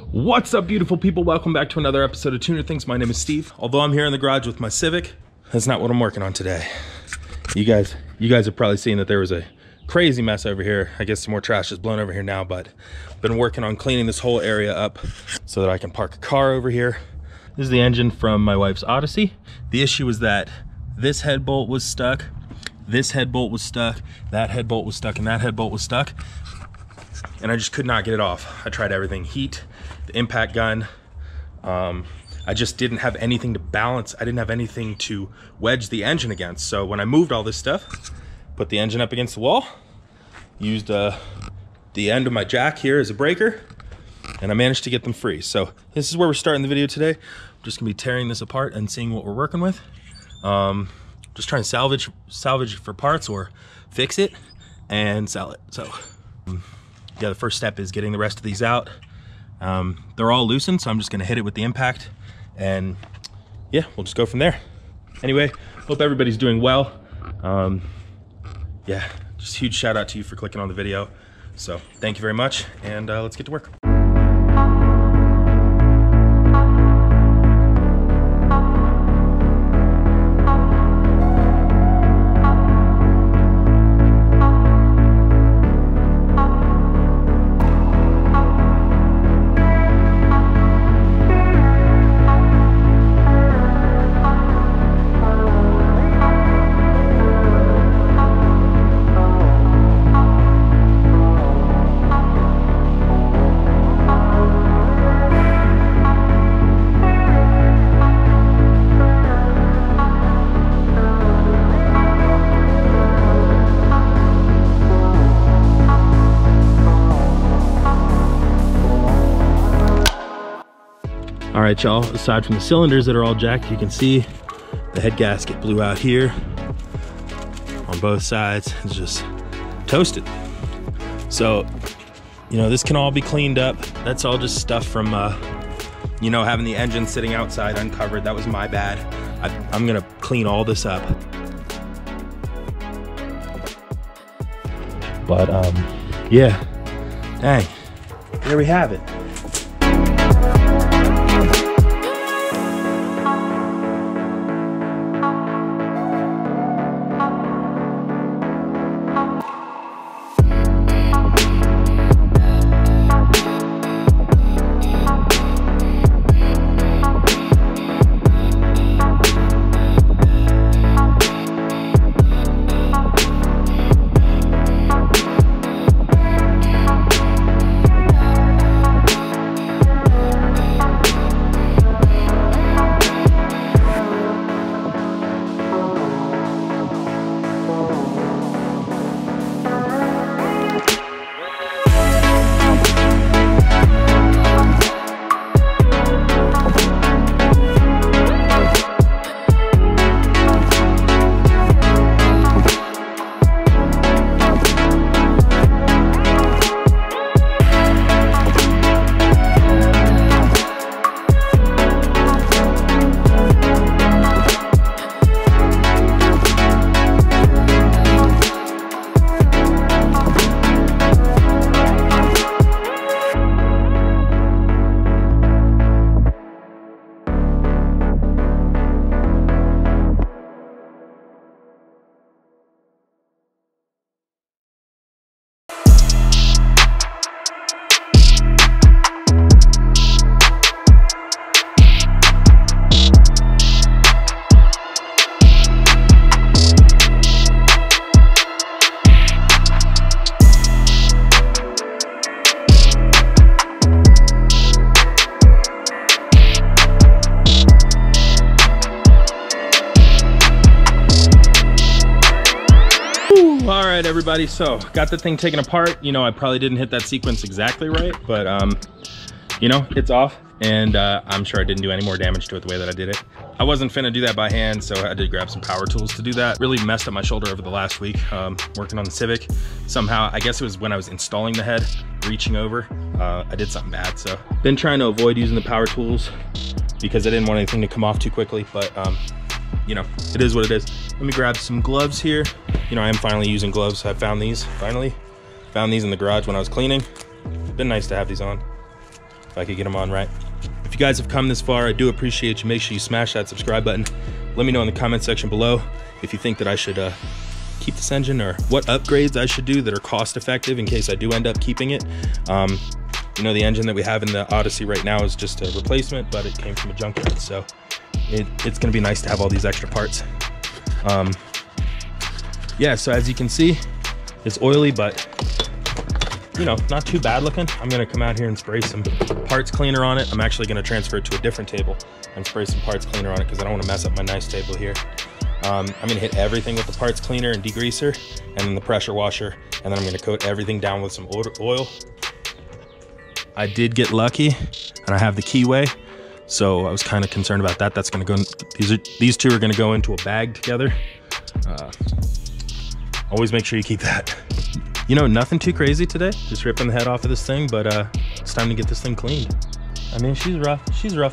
What's up, beautiful people? Welcome back to another episode of TunerThings. My name is Steve. Although I'm here in the garage with my Civic, that's not what I'm working on today. You guys have probably seen that there was a crazy mess over here. I guess some more trash is blown over here now, but I've been working on cleaning this whole area up so that I can park a car over here. This is the engine from my wife's Odyssey. The issue was that this head bolt was stuck, this head bolt was stuck, that head bolt was stuck, and that head bolt was stuck. And I just could not get it off. I tried everything, heat, the impact gun. I just didn't have anything to balance. I didn't have anything to wedge the engine against. So when I moved all this stuff, put the engine up against the wall, used the end of my jack here as a breaker, and I managed to get them free. So this is where we're starting the video today. I'm just gonna be tearing this apart and seeing what we're working with. Just trying to salvage it for parts or fix it and sell it. So yeah, the first step is getting the rest of these out. They're all loosened, so I'm just gonna hit it with the impact, and yeah, we'll just go from there. Anyway, hope everybody's doing well. Yeah, just a huge shout out to you for clicking on the video. So thank you very much, and let's get to work. All right, y'all, aside from the cylinders that are all jacked, you can see the head gasket blew out here on both sides. It's just toasted. So, you know, this can all be cleaned up. That's all just stuff from, you know, having the engine sitting outside uncovered. That was my bad. I'm gonna clean all this up. But, yeah, dang, there we have it. All right, everybody, so got the thing taken apart. You know, I probably didn't hit that sequence exactly right, but you know, it's off, and I'm sure I didn't do any more damage to it the way that I did it. I wasn't finna do that by hand, so I did grab some power tools to do that. Really messed up my shoulder over the last week, working on the Civic. Somehow, I guess it was when I was installing the head, reaching over, I did something bad. So been trying to avoid using the power tools because I didn't want anything to come off too quickly, but you know, it is what it is. Let me grab some gloves here. You know, I am finally using gloves. I found these, finally. Found these in the garage when I was cleaning. It's been nice to have these on. if I could get them on right. If you guys have come this far, I do appreciate you. Make sure you smash that subscribe button. Let me know in the comment section below if you think that I should keep this engine, or what upgrades I should do that are cost effective in case I do end up keeping it. You know, the engine that we have in the Odyssey right now is just a replacement, but it came from a junkyard, so it's gonna be nice to have all these extra parts. Yeah, so as you can see, it's oily, but you know, not too bad looking. I'm gonna come out here and spray some parts cleaner on it. I'm actually gonna transfer it to a different table and spray some parts cleaner on it because I don't wanna mess up my nice table here. I'm gonna hit everything with the parts cleaner and degreaser, and then the pressure washer, and then I'm gonna coat everything down with some oil. I did get lucky, and I have the keyway, so I was kind of concerned about that. That's gonna go, these two are gonna go into a bag together. Always make sure you keep that. You know, nothing too crazy today, just ripping the head off of this thing, but it's time to get this thing cleaned. I mean, she's rough,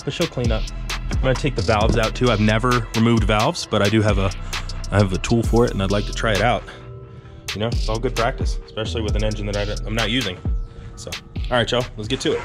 but she'll clean up. I'm gonna take the valves out too. I've never removed valves, but I have a tool for it, and I'd like to try it out. You know, it's all good practice, especially with an engine that I'm not using. So, all right, y'all, let's get to it.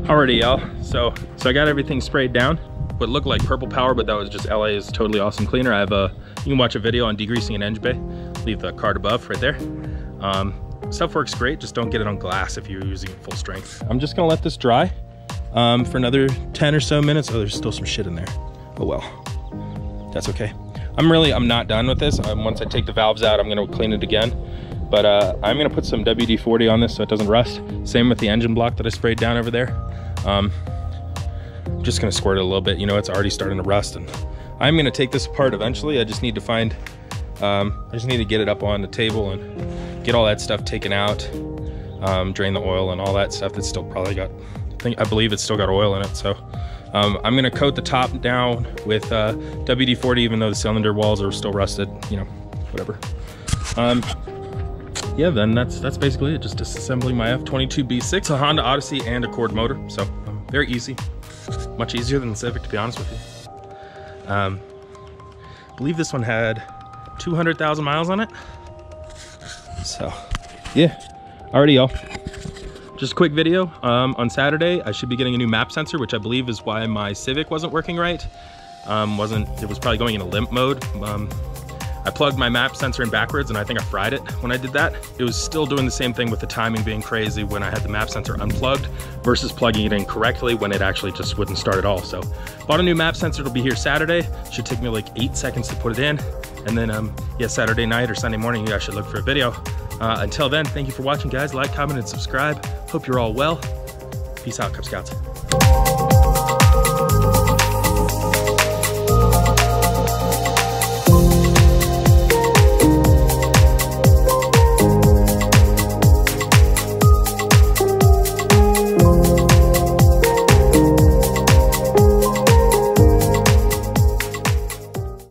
Alrighty, y'all. So I got everything sprayed down. What looked like purple power, but that was just LA's totally awesome cleaner. I have you can watch a video on degreasing an engine bay. Leave the card above right there. Stuff works great, just don't get it on glass if you're using it full strength. I'm just gonna let this dry for another 10 or so minutes. Oh, there's still some shit in there. Oh well, that's okay. I'm not done with this. Once I take the valves out, I'm gonna clean it again. But I'm gonna put some WD-40 on this so it doesn't rust. Same with the engine block that I sprayed down over there. I'm just gonna squirt it a little bit. You know, it's already starting to rust, and I'm gonna take this apart eventually. I just need to find, I just need to get it up on the table and get all that stuff taken out, drain the oil and all that stuff that's still probably got, I believe it's still got oil in it. So I'm gonna coat the top down with WD-40, even though the cylinder walls are still rusted, you know, whatever. Yeah, then that's basically it. Just disassembling my F22B6, a Honda Odyssey, and a cord motor. So very easy, much easier than the Civic, to be honest with you. believe this one had 200,000 miles on it. So yeah, alrighty y'all. Just a quick video. On Saturday, I should be getting a new map sensor, which I believe is why my Civic wasn't working right. It was probably going into limp mode. I plugged my map sensor in backwards and I think I fried it when I did that. It was still doing the same thing with the timing being crazy when I had the map sensor unplugged versus plugging it in correctly when it actually just wouldn't start at all. So bought a new map sensor, it'll be here Saturday. Should take me like 8 seconds to put it in. And then yeah, Saturday night or Sunday morning, you guys should look for a video. Until then, thank you for watching guys. Like, comment, and subscribe. Hope you're all well. Peace out, Cub Scouts.